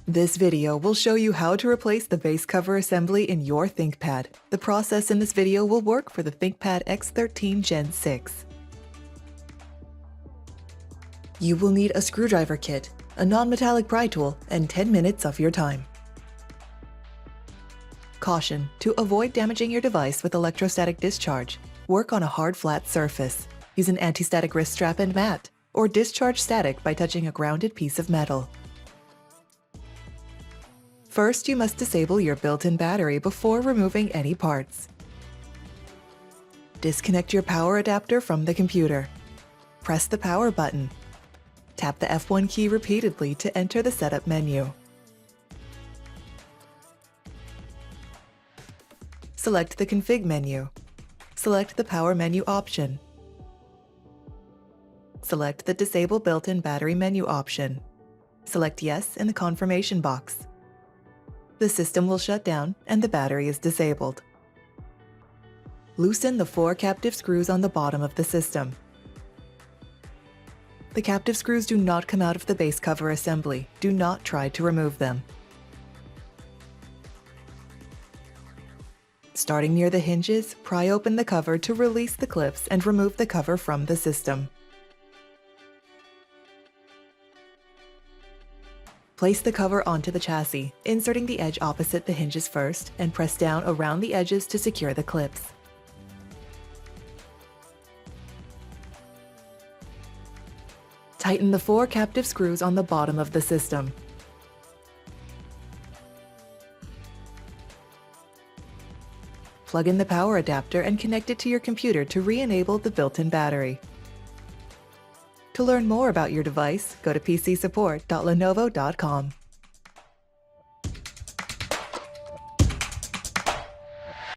This video will show you how to replace the base cover assembly in your ThinkPad. The process in this video will work for the ThinkPad X13 Gen 6. You will need a screwdriver kit, a non-metallic pry tool, and 10 minutes of your time. Caution: to avoid damaging your device with electrostatic discharge, work on a hard flat surface. Use an anti-static wrist strap and mat, or discharge static by touching a grounded piece of metal. First, you must disable your built-in battery before removing any parts. Disconnect your power adapter from the computer. Press the power button. Tap the F1 key repeatedly to enter the setup menu. Select the config menu. Select the power menu option. Select the disable built-in battery menu option. Select yes in the confirmation box. The system will shut down and the battery is disabled. Loosen the 4 captive screws on the bottom of the system. The captive screws do not come out of the base cover assembly. Do not try to remove them. Starting near the hinges, pry open the cover to release the clips and remove the cover from the system. Place the cover onto the chassis, inserting the edge opposite the hinges first, and press down around the edges to secure the clips. Tighten the 4 captive screws on the bottom of the system. Plug in the power adapter and connect it to your computer to re-enable the built-in battery. To learn more about your device, go to pcsupport.lenovo.com.